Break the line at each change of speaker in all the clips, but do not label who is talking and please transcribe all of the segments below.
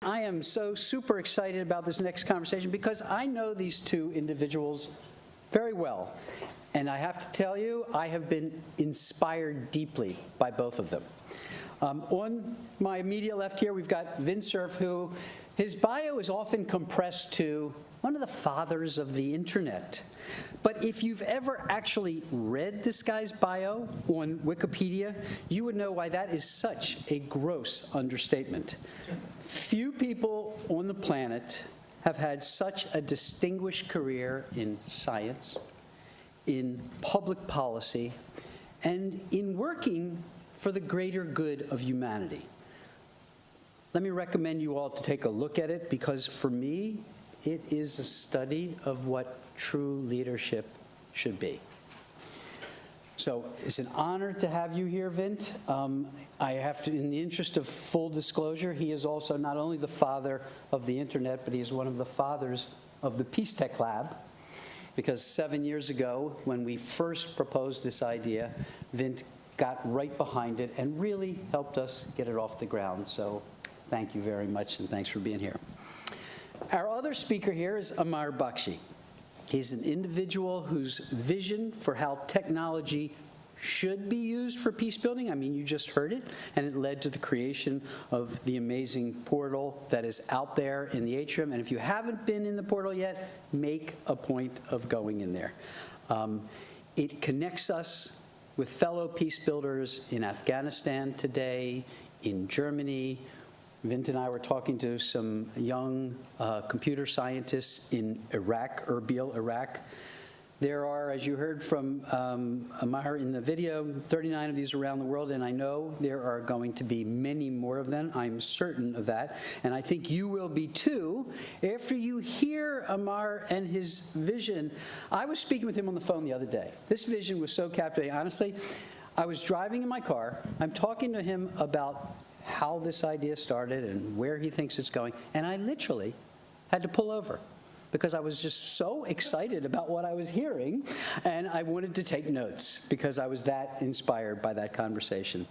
I am so super excited about this next conversation because I know these two individuals very well. And I have to tell you, I have been inspired deeply by both of them. On my immediate left here, we've got Vint Cerf, who his bio is often compressed to one of the fathers of the internet. But if you've ever actually read this guy's bio on Wikipedia, you would know why that is such a gross understatement. Few people on the planet have had such a distinguished career in science, in public policy, and in working for the greater good of humanity. Let me recommend you all to take a look at it, because for me, it is a study of what true leadership should be. So it's an honor to have you here, Vint. I have to, in the interest of full disclosure, he is also not only the father of the internet, but he is one of the fathers of the PeaceTech Lab, because 7 years ago, when we first proposed this idea, Vint got right behind it and really helped us get it off the ground. So thank you very much, and thanks for being here. Our other speaker here is Amar Bakshi. He's an individual whose vision for how technology should be used for peace building, I mean, you just heard it, and it led to the creation of the amazing portal that is out there in the atrium. And if you haven't been in the portal yet, make a point of going in there. It connects us with fellow peace builders in Afghanistan today, in Germany. Vint and I were talking to some young computer scientists in Iraq, Erbil, Iraq. There are, as you heard from Amar in the video, 39 of these around the world, and I know there are going to be many more of them. I'm certain of that, and I think you will be too. After you hear Amar and his vision, I was speaking with him on the phone the other day. This vision was so captivating. Honestly, I was driving in my car. I'm talking to him about how this idea started and where he thinks it's going, and I literally had to pull over because I was just so excited about what I was hearing, and I wanted to take notes because I was that inspired by that conversation.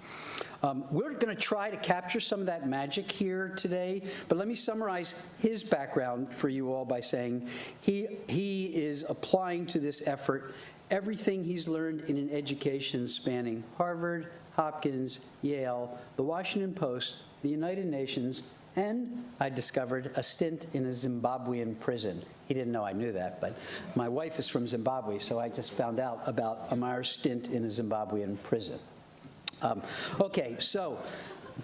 We're going to try to capture some of that magic here today, but let me summarize his background for you all by saying he is applying to this effort everything he's learned in an education spanning Harvard, Hopkins, Yale, the Washington Post, the United Nations, and I discovered a stint in a Zimbabwean prison. He didn't know I knew that, but my wife is from Zimbabwe, so I just found out about Amar's stint in a Zimbabwean prison. Okay, so,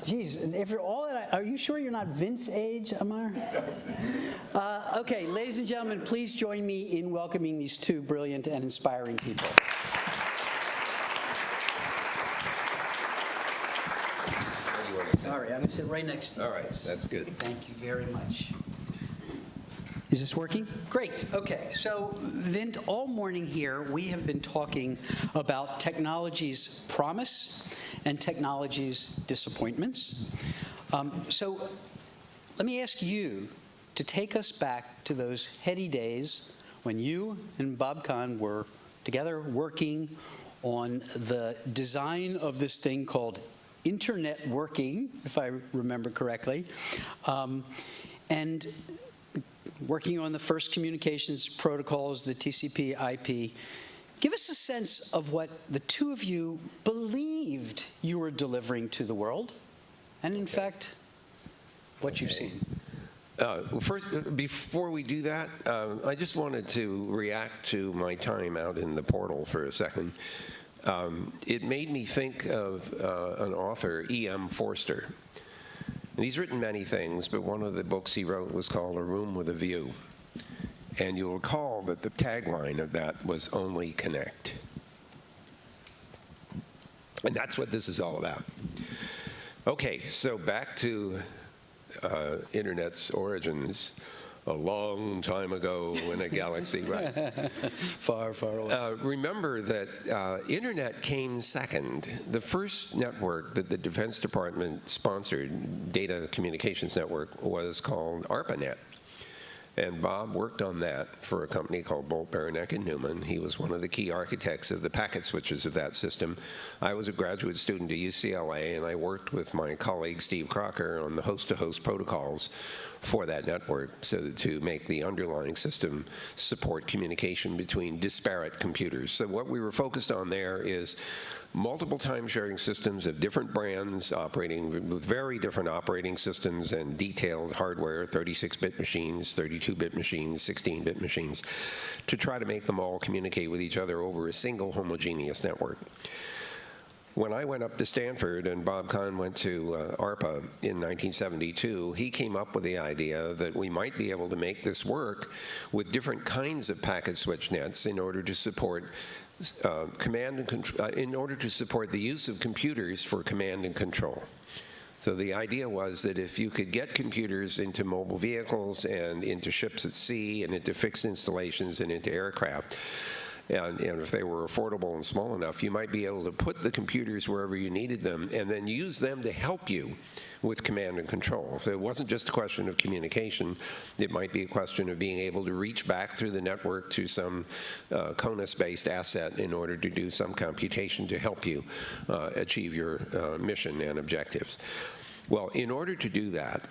geez, after all that, are you sure you're not Vint's age, Amar? Okay, ladies and gentlemen, please join me in welcoming these two brilliant and inspiring people. All right, I'm going to sit right next to you.
All right, that's good.
Thank you very much. Is this working? Great. Okay. So, Vint, all morning here, we have been talking about technology's promise and technology's disappointments. So, let me ask you to take us back to those heady days when you and Bob Kahn were together working on the design of this thing called Internet working, if I remember correctly, and working on the first communications protocols, the TCP, IP. Give us a sense of what the two of you believed you were delivering to the world, and in fact, what you've seen.
Well, first, before we do that, I just wanted to react to my time out in the portal for a second. It made me think of an author, E.M. Forster. And he's written many things, but one of the books he wrote was called A Room with a View. And you'll recall that the tagline of that was "Only Connect." And that's what this is all about. Okay, so back to Internet's origins. A long time ago in a galaxy, right?
Far, far away.
Remember that Internet came second. The first network that the Defense Department sponsored, data communications network, was called Arpanet. And Bob worked on that for a company called Bolt, Beranek and Newman. He was one of the key architects of the packet switches of that system. I was a graduate student at UCLA, and I worked with my colleague Steve Crocker on the host-to-host protocols for that network to make the underlying system support communication between disparate computers. So what we were focused on there is multiple time-sharing systems of different brands operating with very different operating systems and detailed hardware, 36-bit machines, 32-bit machines, 16-bit machines, to try to make them all communicate with each other over a single homogeneous network. When I went up to Stanford and Bob Kahn went to ARPA in 1972, he came up with the idea that we might be able to make this work with different kinds of packet switch nets in order to support command and control, in order to support the use of computers for command and control. So the idea was that if you could get computers into mobile vehicles and into ships at sea and into fixed installations and into aircraft, and if they were affordable and small enough, you might be able to put the computers wherever you needed them and then use them to help you with command and control. So it wasn't just a question of communication. It might be a question of being able to reach back through the network to some CONUS-based asset in order to do some computation to help you achieve your mission and objectives. Well, in order to do that,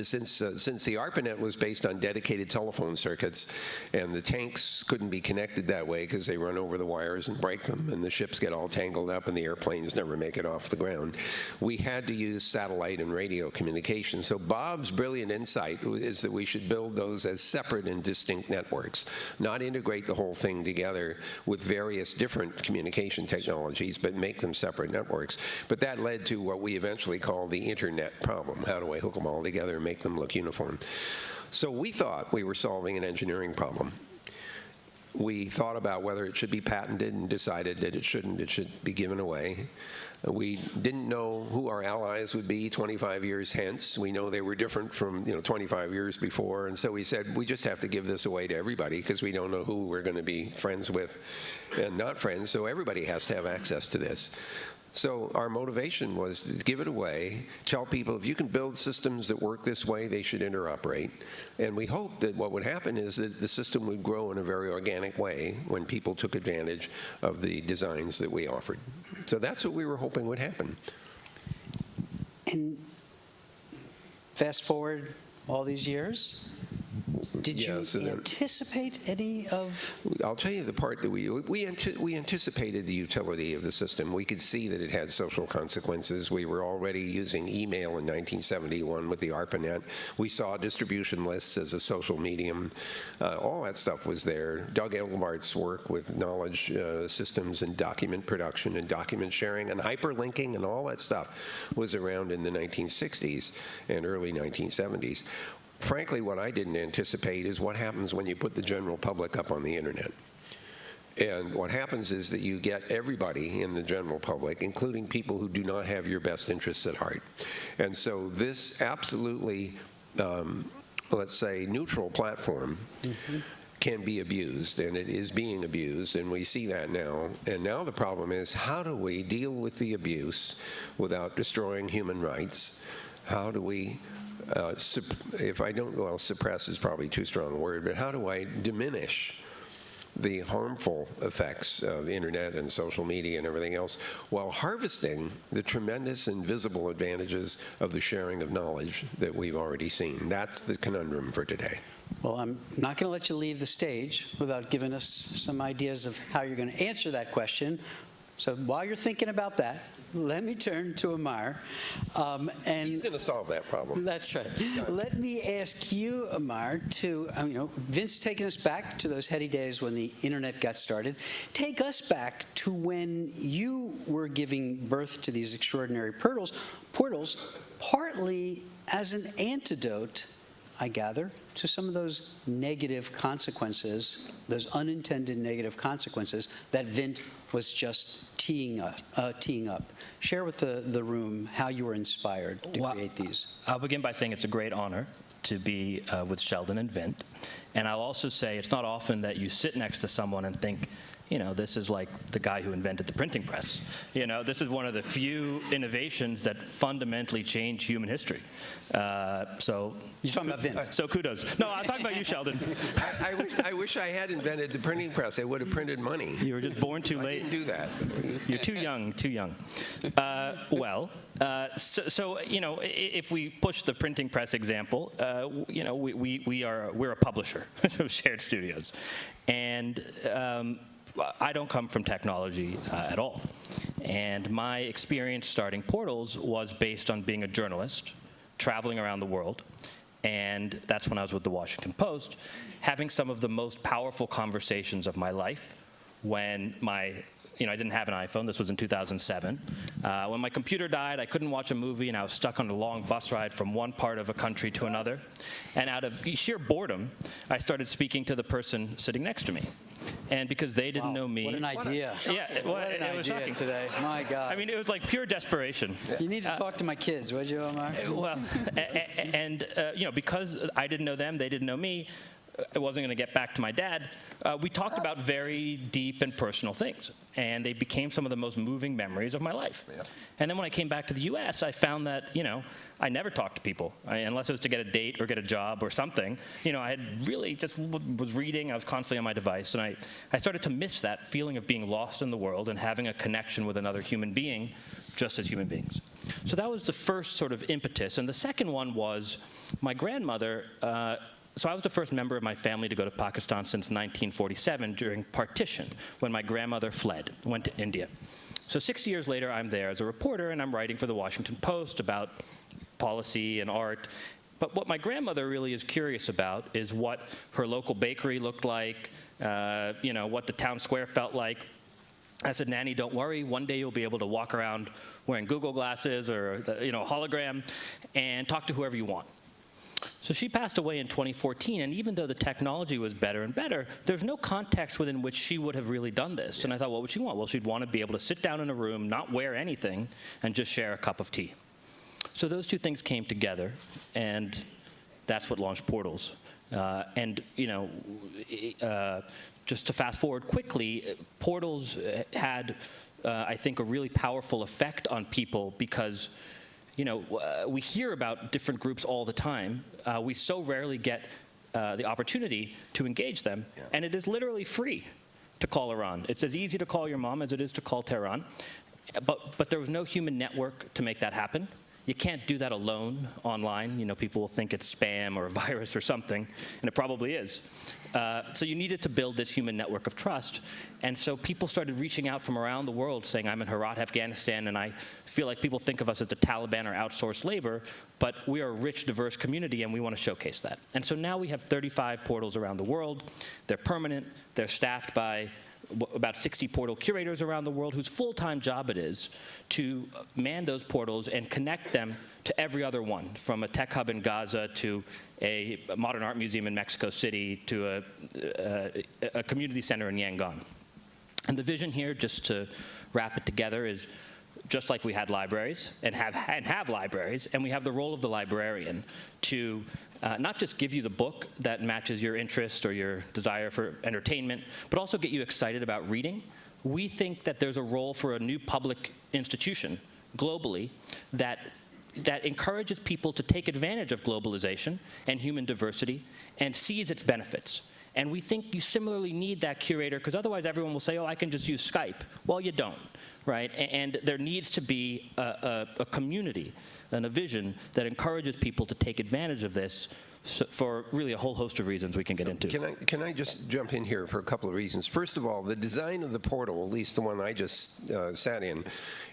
since the Arpanet was based on dedicated telephone circuits, and the tanks couldn't be connected that way because they run over the wires and break them, and the ships get all tangled up, and the airplanes never make it off the ground, we had to use satellite and radio communication. So Bob's brilliant insight is that we should build those as separate and distinct networks, not integrate the whole thing together with various different communication technologies, but make them separate networks. But that led to what we eventually call the internet problem. How do I hook them all together and make them look uniform? So we thought we were solving an engineering problem. We thought about whether it should be patented and decided that it shouldn't. It should be given away. We didn't know who our allies would be 25 years hence. We know they were different from 25 years before, and so we said we just have to give this away to everybody because we don't know who we're going to be friends with and not friends, so everybody has to have access to this. So our motivation was to give it away, tell people if you can build systems that work this way, they should interoperate. And we hoped that what would happen is that the system would grow in a very organic way when people took advantage of the designs that we offered. So that's what we were hoping would happen.
And fast forward all these years, did you anticipate any of?
I'll tell you the part that we anticipated the utility of the system. We could see that it had social consequences. We were already using email in 1971 with the Arpanet. We saw distribution lists as a social medium. All that stuff was there. Doug Engelbart's work with knowledge systems and document production and document sharing and hyperlinking and all that stuff was around in the 1960s and early 1970s. Frankly, what I didn't anticipate is what happens when you put the general public up on the internet. And what happens is that you get everybody in the general public, including people who do not have your best interests at heart. And so this absolutely, let's say, neutral platform can be abused, and it is being abused, and we see that now. And now the problem is, how do we deal with the abuse without destroying human rights? How do we suppress is probably too strong a word, but how do I diminish the harmful effects of internet and social media and everything else while harvesting the tremendous and visible advantages of the sharing of knowledge that we've already seen? That's the conundrum for today.
Well, I'm not going to let you leave the stage without giving us some ideas of how you're going to answer that question. So while you're thinking about that, let me turn to Amar.
He's going to solve that problem.
That's right. Let me ask you, Amar, to, Vint's taken us back to those heady days when the internet got started. Take us back to when you were giving birth to these extraordinary portals, partly as an antidote, I gather, to some of those negative consequences, those unintended negative consequences that Vint was just teeing up. Share with the room how you were inspired to create these.
I'll begin by saying it's a great honor to be with Sheldon and Vint. And I'll also say it's not often that you sit next to someone and think, this is like the guy who invented the printing press. This is one of the few innovations that fundamentally changed human history. So
You're talking about Vint.
So kudos. No, I'm talking about you, Sheldon.
I wish I had invented the printing press. I would have printed money.
You were just born too
I
late.
didn't do that.
You're too young, too young. If we push the printing press example, we're a publisher of Shared Studios, and I don't come from technology at all. And my experience starting Portals was based on being a journalist, traveling around the world, and that's when I was with the Washington Post, having some of the most powerful conversations of my life when I didn't have an iPhone. This was in 2007. When my computer died, I couldn't watch a movie, and I was stuck on a long bus ride from one part of a country to another. And out of sheer boredom, I started speaking to the person sitting next to me. And because they didn't know me.
What an idea. What an
it was
idea
shocking.
today. My God.
I mean, it was like pure desperation.
You need to talk to my kids, would you, Omar?
Well, because I didn't know them, they didn't know me, I wasn't going to get back to my dad. We talked about very deep and personal things, and they became some of the most moving memories of my life. Yeah. And then when I came back to the U.S., I found that, I never talked to people, unless it was to get a date or get a job or something. I had really just was reading. I was constantly on my device, and I started to miss that feeling of being lost in the world and having a connection with another human being, just as human beings. So that was the first sort of impetus. And the second one was my grandmother. So I was the first member of my family to go to Pakistan since 1947 during partition, when my grandmother went to India. So 60 years later, I'm there as a reporter, and I'm writing for the Washington Post about policy and art. But what my grandmother really is curious about is what her local bakery looked like, what the town square felt like. I said, Nanny, don't worry. One day you'll be able to walk around wearing Google glasses or a hologram and talk to whoever you want. So she passed away in 2014, and even though the technology was better and better, there's no context within which she would have really done this. Yeah. And I thought, what would she want? Well, she'd want to be able to sit down in a room, not wear anything, and just share a cup of tea. So those two things came together, and that's what launched Portals. Just to fast forward quickly, Portals had, I think, a really powerful effect on people because we hear about different groups all the time. We so rarely get the opportunity to engage them, and it is literally free to call Iran. It's as easy to call your mom as it is to call Tehran, but there was no human network to make that happen. You can't do that alone online. People will think it's spam or a virus or something, and it probably is. So you needed to build this human network of trust. And so people started reaching out from around the world saying, I'm in Herat, Afghanistan, and I feel like people think of us as the Taliban or outsourced labor, but we are a rich, diverse community, and we want to showcase that. And so now we have 35 portals around the world. They're permanent. They're staffed by about 60 portal curators around the world whose full-time job it is to man those portals and connect them to every other one, from a tech hub in Gaza to a modern art museum in Mexico City to a community center in Yangon. And the vision here, just to wrap it together, is just like we had libraries and have libraries, and we have the role of the librarian to not just give you the book that matches your interest or your desire for entertainment, but also get you excited about reading. We think that there's a role for a new public institution globally that encourages people to take advantage of globalization and human diversity and sees its benefits. And we think you similarly need that curator, because otherwise everyone will say, oh, I can just use Skype. Well, you don't, right? And there needs to be a community and a vision that encourages people to take advantage of this for really a whole host of reasons we can get into.
Can I just jump in here for a couple of reasons? First of all, the design of the portal, at least the one I just sat in,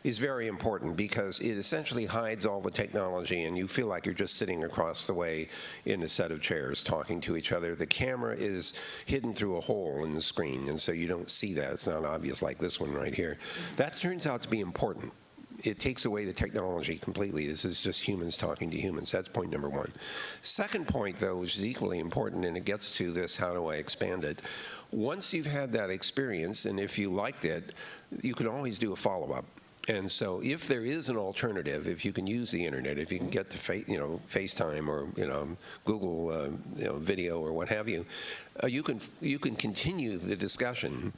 is very important because it essentially hides all the technology, and you feel like you're just sitting across the way in a set of chairs talking to each other. The camera is hidden through a hole in the screen, and so you don't see that. It's not obvious like this one right here. That turns out to be important. It takes away the technology completely. This is just humans talking to humans. That's point number one. Second point, though, which is equally important, and it gets to this, how do I expand it? Once you've had that experience, and if you liked it, you can always do a follow-up. And so if there is an alternative, if you can use the internet, if you can get to FaceTime or Google video or what have you, you can continue the discussion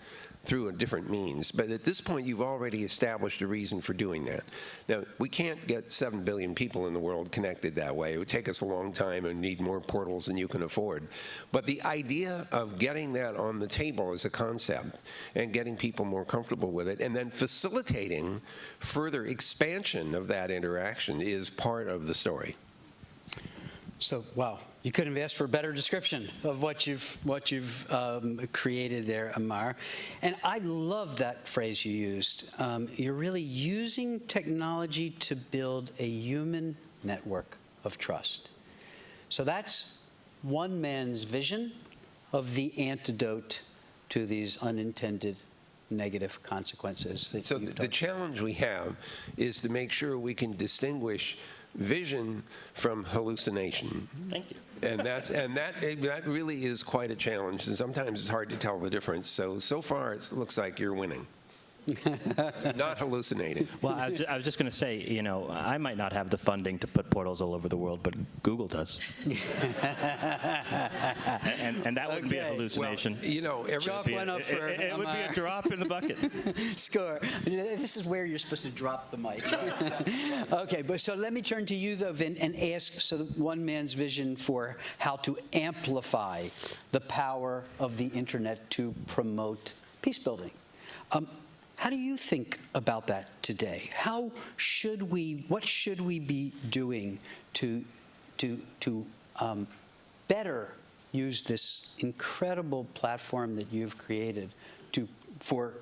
through a different means. But at this point, you've already established a reason for doing that. Now, we can't get 7 billion people in the world connected that way. It would take us a long time and need more portals than you can afford. But the idea of getting that on the table as a concept and getting people more comfortable with it and then facilitating further expansion of that interaction is part of the story.
So, wow, you couldn't have asked for a better description of what you've created there, Amar. And I love that phrase you used. You're really using technology to build a human network of trust. So that's one man's vision of the antidote to these unintended negative consequences that
So
you've
the challenge we have is to make sure we can distinguish vision from hallucination.
Thank you.
And that really is quite a challenge, and sometimes it's hard to tell the difference. So far, it looks like you're winning. Not hallucinating.
Well, I was just going to say, you know, I might not have the funding to put portals all over the world, but Google does. and that wouldn't be a
Okay.
hallucination.
Well, you know,
Chalk went up for
It would be a
Amar.
drop in the bucket.
Score. This is where you're supposed to drop the mic. Okay, but so let me turn to you, though, Vint, and ask, so one man's vision for how to amplify the power of the internet to promote peace building. How do you think about that today? What should we be doing to better use this incredible platform that you've created for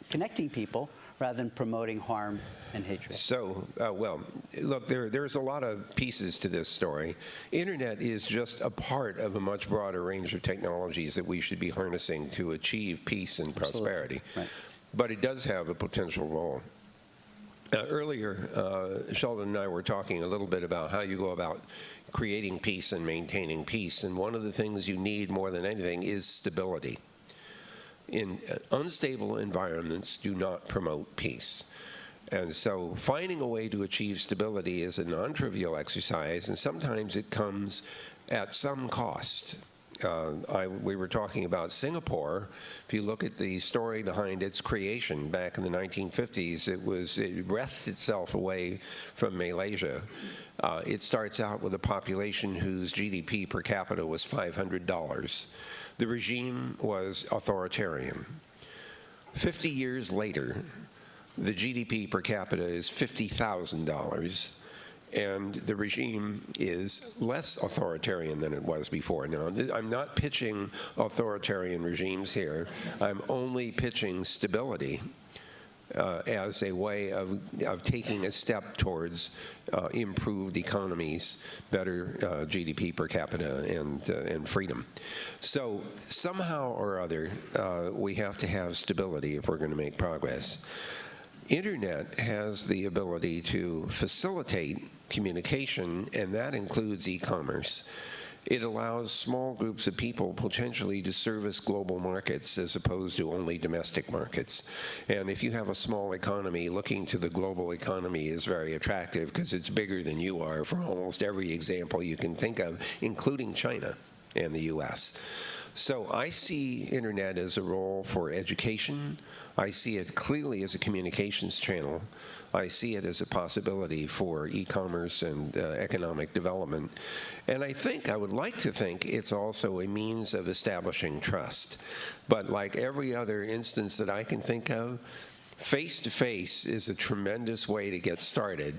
connecting people rather than promoting harm and hatred?
So, well, look, there's a lot of pieces to this story. Internet is just a part of a much broader range of technologies that we should be harnessing to achieve peace and prosperity.
Right.
But it does have a potential role. Earlier, Sheldon and I were talking a little bit about how you go about creating peace and maintaining peace, and one of the things you need more than anything is stability. In unstable environments do not promote peace. And so finding a way to achieve stability is a non-trivial exercise, and sometimes it comes at some cost. We were talking about Singapore. If you look at the story behind its creation back in the 1950s, it wrested itself away from Malaysia. It starts out with a population whose GDP per capita was $500. The regime was authoritarian. 50 years later, the GDP per capita is $50,000, and the regime is less authoritarian than it was before. Now, I'm not pitching authoritarian regimes here. I'm only pitching stability as a way of taking a step towards improved economies, better GDP per capita, and freedom. So somehow or other, we have to have stability if we're going to make progress. Internet has the ability to facilitate communication, and that includes e-commerce. It allows small groups of people potentially to service global markets as opposed to only domestic markets. And if you have a small economy, looking to the global economy is very attractive because it's bigger than you are for almost every example you can think of, including China and the US. So I see internet as a role for education. I see it clearly as a communications channel. I see it as a possibility for e-commerce and economic development. And I would like to think it's also a means of establishing trust. But like every other instance that I can think of, face-to-face is a tremendous way to get started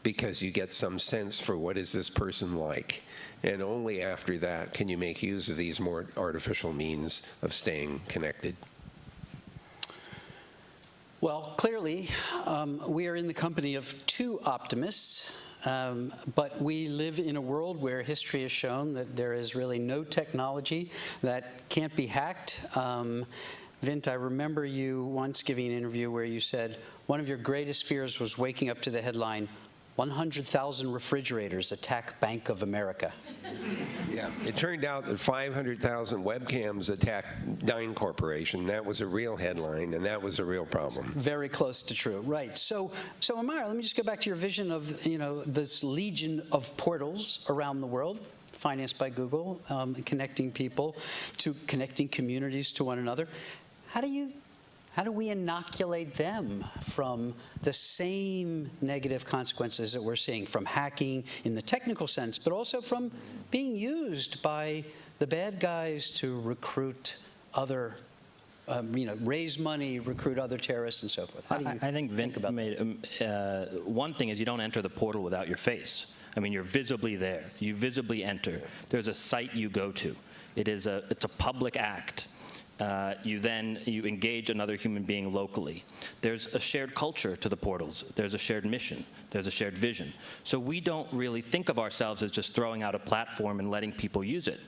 because you get some sense for what is this person like. And only after that can you make use of these more artificial means of staying connected.
Well, clearly, we are in the company of two optimists, but we live in a world where history has shown that there is really no technology that can't be hacked. Vint, I remember you once giving an interview where you said one of your greatest fears was waking up to the headline, 100,000 refrigerators attack Bank of America.
Yeah, it turned out that 500,000 webcams attacked Dine Corporation. That was a real headline, and that was a real problem.
Very close to true, right? So Amar, let me just go back to your vision of this legion of portals around the world. financed by Google, connecting people to connecting communities to one another. How do we inoculate them from the same negative consequences that we're seeing from hacking in the technical sense, but also from being used by the bad guys to recruit other, raise money, recruit other terrorists, and so forth? How do you
I think Vint
about
made one thing is you don't enter the portal without your face. I mean, you're visibly there. You visibly enter. There's a site you go to. It's a public act. You engage another human being locally. There's a shared culture to the portals. There's a shared mission. There's a shared vision. So we don't really think of ourselves as just throwing out a platform and letting people use it.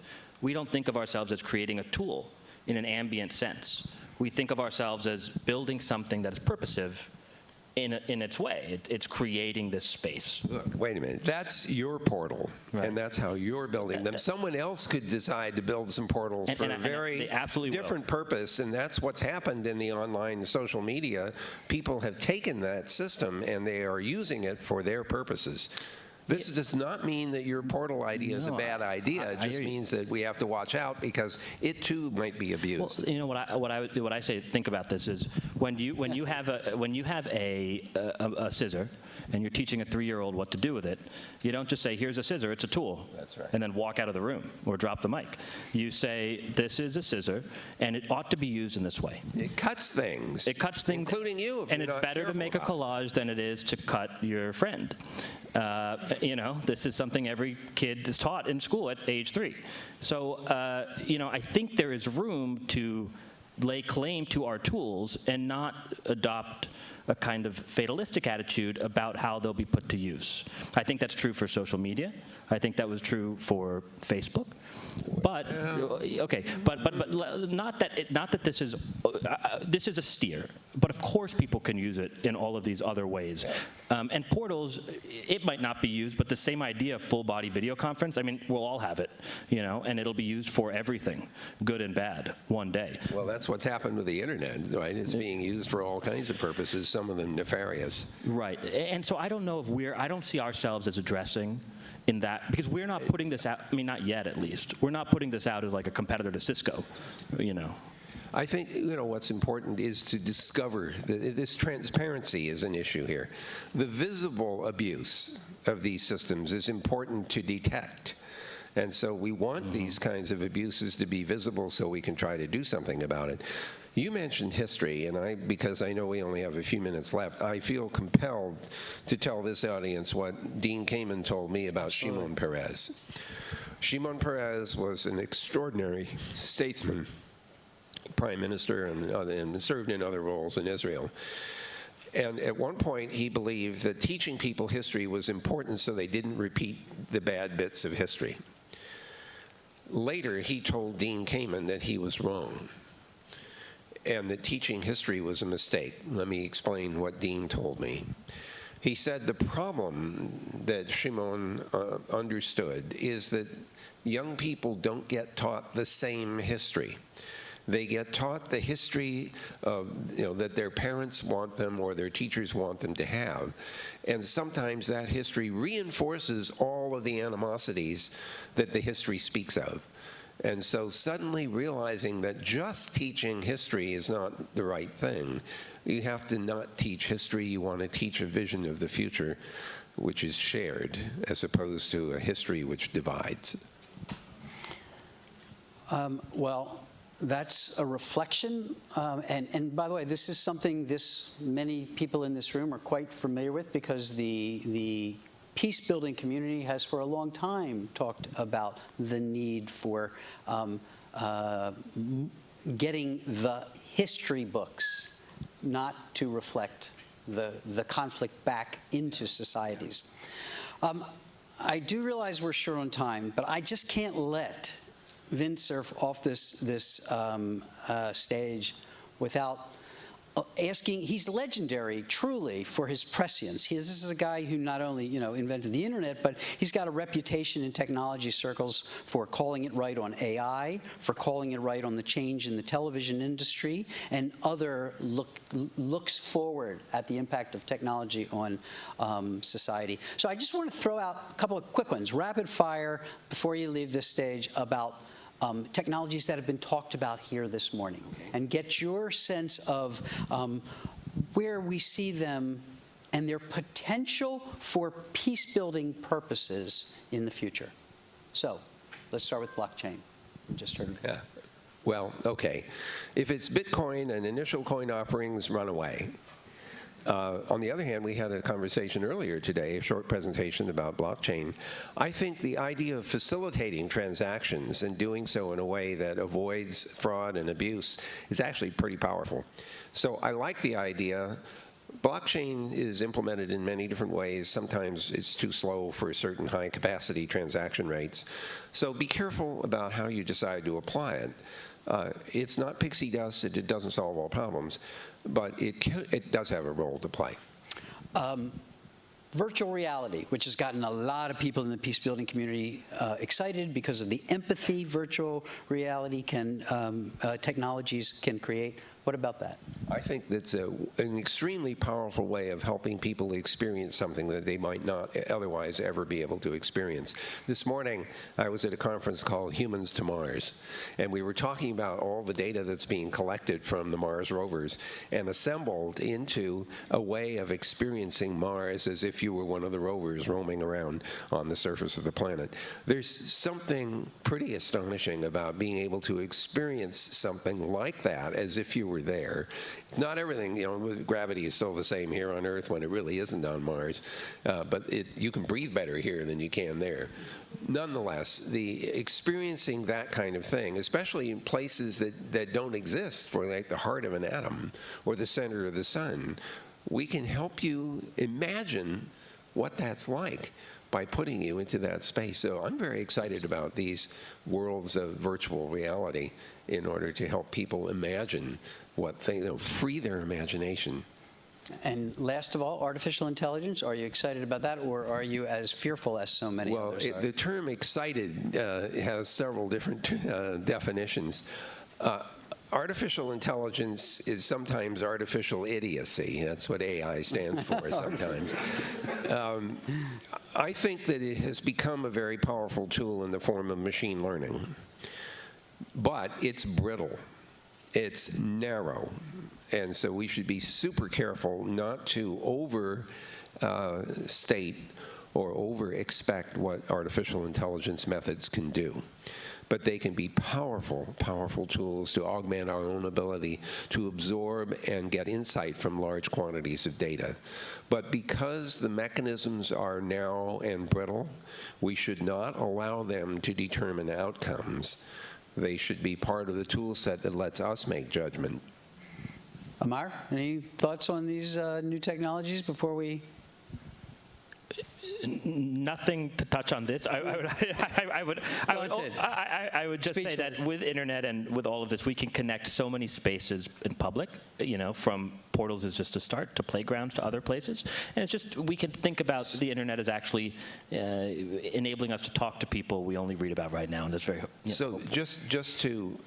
We don't think of ourselves as creating a tool in an ambient sense. We think of ourselves as building something that is purposive in its way. It's creating this space.
Look, wait a minute. That's your portal,
Right.
and that's how you're building them. Someone else could decide to build some portals for a very
they absolutely
different purpose, and that's what's happened in the online social media. People have taken that system, and they are using it for their purposes. This does not mean that your portal idea is a bad idea. It just means that we have to watch out because it too might be abused.
Well, what I say, think about this is when you have a scissor and you're teaching a 3-year-old what to do with it, you don't just say, here's a scissor, it's a tool.
That's right.
And then walk out of the room or drop the mic. You say, this is a scissor, and it ought to be used in this way.
It cuts things.
It cuts things.
Including you, if
and
you're
it's
not
better to
careful
make a
about it.
collage than it is to cut your friend. This is something every kid is taught in school at age 3. So, I think there is room to lay claim to our tools and not adopt a kind of fatalistic attitude about how they'll be put to use. I think that's true for social media. I think that was true for Facebook. But okay, but not that this is a steer. But of course, people can use it in all of these other ways. And portals, it might not be used, but the same idea of full body video conference. I mean, we'll all have it, and it'll be used for everything, good and bad, one day.
Well, that's what's happened with the internet, right? It's being used for all kinds of purposes, some of them nefarious.
Right, and so I don't know if I don't see ourselves as addressing in that, because we're not putting this out, I mean, not yet at least, we're not putting this out as like a competitor to Cisco,
I think what's important is to discover that this transparency is an issue here. The visible abuse of these systems is important to detect. And so we want these kinds of abuses to be visible so we can try to do something about it. You mentioned history, and because I know we only have a few minutes left, I feel compelled to tell this audience what Dean Kamen told me about Shimon Peres. Shimon Peres was an extraordinary statesman, prime minister, and served in other roles in Israel. And at one point, he believed that teaching people history was important so they didn't repeat the bad bits of history. Later, he told Dean Kamen that he was wrong and that teaching history was a mistake. Let me explain what Dean told me. He said the problem that Shimon understood is that young people don't get taught the same history. They get taught the history that their parents want them or their teachers want them to have. And sometimes that history reinforces all of the animosities that the history speaks of. And so suddenly realizing that just teaching history is not the right thing. You have to not teach history. You want to teach a vision of the future which is shared as opposed to a history which divides.
Well, that's a reflection, and by the way, this is something many people in this room are quite familiar with, because the peace-building community has for a long time talked about the need for getting the history books not to reflect the conflict back into societies. I do realize we're short on time, but I just can't let Vint Cerf off this stage without he's legendary, truly, for his prescience. This is a guy who not only, invented the internet, but he's got a reputation in technology circles for calling it right on AI, for calling it right on the change in the television industry, and other looks forward at the impact of technology on society. So I just want to throw out a couple of quick ones, rapid fire, before you leave this stage, about technologies that have been talked about here this morning, and get your sense of where we see them and their potential for peace-building purposes in the future. So let's start with blockchain. Just heard.
Yeah. Well, okay. If it's Bitcoin and initial coin offerings, run away. On the other hand, we had a conversation earlier today, a short presentation about blockchain. I think the idea of facilitating transactions and doing so in a way that avoids fraud and abuse is actually pretty powerful. So I like the idea. Blockchain is implemented in many different ways. Sometimes it's too slow for certain high-capacity transaction rates. So be careful about how you decide to apply it. It's not pixie dust. It doesn't solve all problems, but it does have a role to play.
Virtual reality, which has gotten a lot of people in the peace-building community excited because of the empathy virtual reality technologies can create. What about that?
I think that's an extremely powerful way of helping people experience something that they might not otherwise ever be able to experience. This morning, I was at a conference called Humans to Mars, and we were talking about all the data that's being collected from the Mars rovers and assembled into a way of experiencing Mars as if you were one of the rovers roaming around on the surface of the planet. There's something pretty astonishing about being able to experience something like that as if you were there. Not everything, gravity is still the same here on Earth when it really isn't on Mars, but you can breathe better here than you can there. Nonetheless, experiencing that kind of thing, especially in places that don't exist, for like the heart of an atom or the center of the sun, we can help you imagine what that's like by putting you into that space. So I'm very excited about these worlds of virtual reality in order to help people imagine free their imagination.
And last of all, artificial intelligence. Are you excited about that, or are you as fearful as so many others are?
Well, the term excited has several different definitions. Artificial intelligence is sometimes artificial idiocy. That's what AI stands for sometimes. I think that it has become a very powerful tool in the form of machine learning. But it's brittle. It's narrow. And so we should be super careful not to overstate or over-expect what artificial intelligence methods can do. But they can be powerful, powerful tools to augment our own ability to absorb and get insight from large quantities of data. But because the mechanisms are narrow and brittle, we should not allow them to determine outcomes. They should be part of the tool set that lets us make judgment.
Amar, any thoughts on these new technologies before we?
Nothing to touch on this. I would just say that with internet and with all of this, we can connect so many spaces in public, from portals is just a start to playgrounds to other places. And it's just, we can think about the internet as actually enabling us to talk to people we only read about right now. And that's very
So just to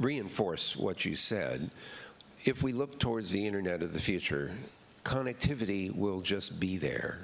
reinforce what you said, if we look towards the internet of the future, connectivity will just be there.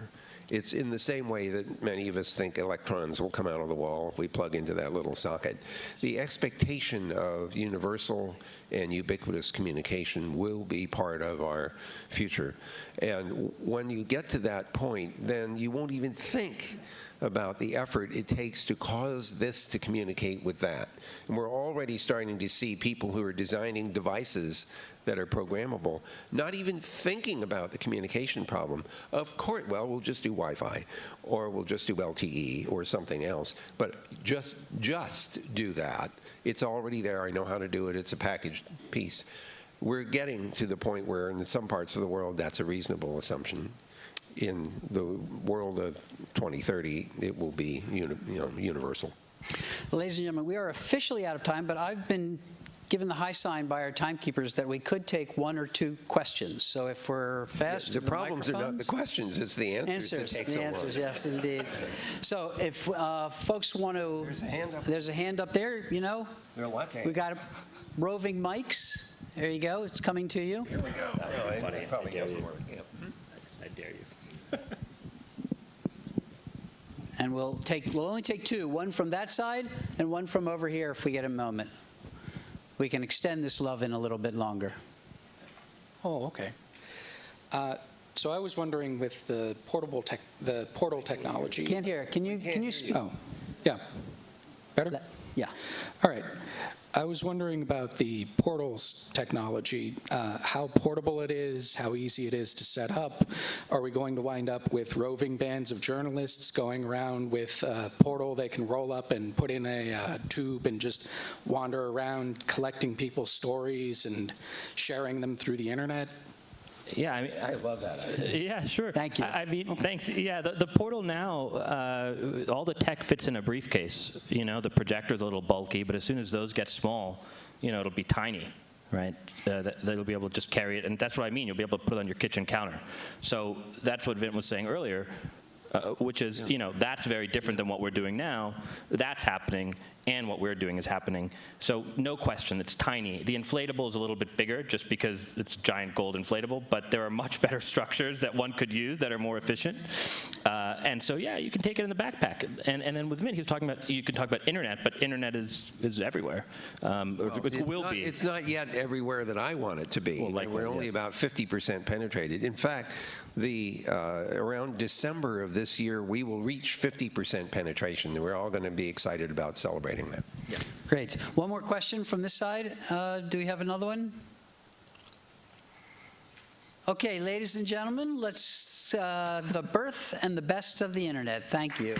It's in the same way that many of us think electrons will come out of the wall if we plug into that little socket. The expectation of universal and ubiquitous communication will be part of our future. And when you get to that point, then you won't even think about the effort it takes to cause this to communicate with that. And we're already starting to see people who are designing devices that are programmable, not even thinking about the communication problem. Of course, well, we'll just do Wi-Fi, or we'll just do LTE, or something else. But just do that. It's already there. I know how to do it. It's a packaged piece. We're getting to the point where, in some parts of the world, that's a reasonable assumption. In the world of 2030, it will be universal.
Ladies and gentlemen, we are officially out of time, but I've been given the high sign by our timekeepers that we could take 1 or 2 questions. So if we're fast,
The problems are not the questions, it's the answers that take so
the
long.
answers, yes, indeed. So if folks want to,
There's a hand up.
there's a hand up there. You know,
There are lots of
we got roving mics. There you go. It's coming to you.
Here we go. No, it probably doesn't work. Yeah.
I dare you.
And we'll only take 2, one from that side and one from over here if we get a moment. We can extend this love-in a little bit longer.
Oh, okay. So I was wondering with the portal technology.
Can't hear. Can you speak?
Oh, yeah. Better?
Yeah.
All right. I was wondering about the portals technology, how portable it is, how easy it is to set up. Are we going to wind up with roving bands of journalists going around with a portal they can roll up and put in a tube and just wander around collecting people's stories and sharing them through the internet?
Yeah, I mean,
I love that idea.
yeah, sure.
Thank you.
I mean, thanks. Yeah, the portal now, all the tech fits in a briefcase. You know, the projector's a little bulky, but as soon as those get small, you know, it'll be tiny, right? They'll be able to just carry it, and that's what I mean. You'll be able to put it on your kitchen counter. So that's what Vint was saying earlier, which is, you know, that's very different than what we're doing now. That's happening, and what we're doing is happening. So no question, it's tiny. The inflatable is a little bit bigger just because it's a giant gold inflatable, but there are much better structures that one could use that are more efficient. And so, yeah, you can take it in the backpack. And then with Vint, he was talking about, you can talk about internet, but internet is everywhere. It will be.
It's not yet everywhere that I want it to be.
Well, likely,
We're only
yeah.
about 50% penetrated. In fact, around December of this year, we will reach 50% penetration, and we're all going to be excited about celebrating that.
Yeah.
Great. One more question from this side. Do we have another one? Okay, ladies and gentlemen, let's the birth and the best of the internet. Thank you.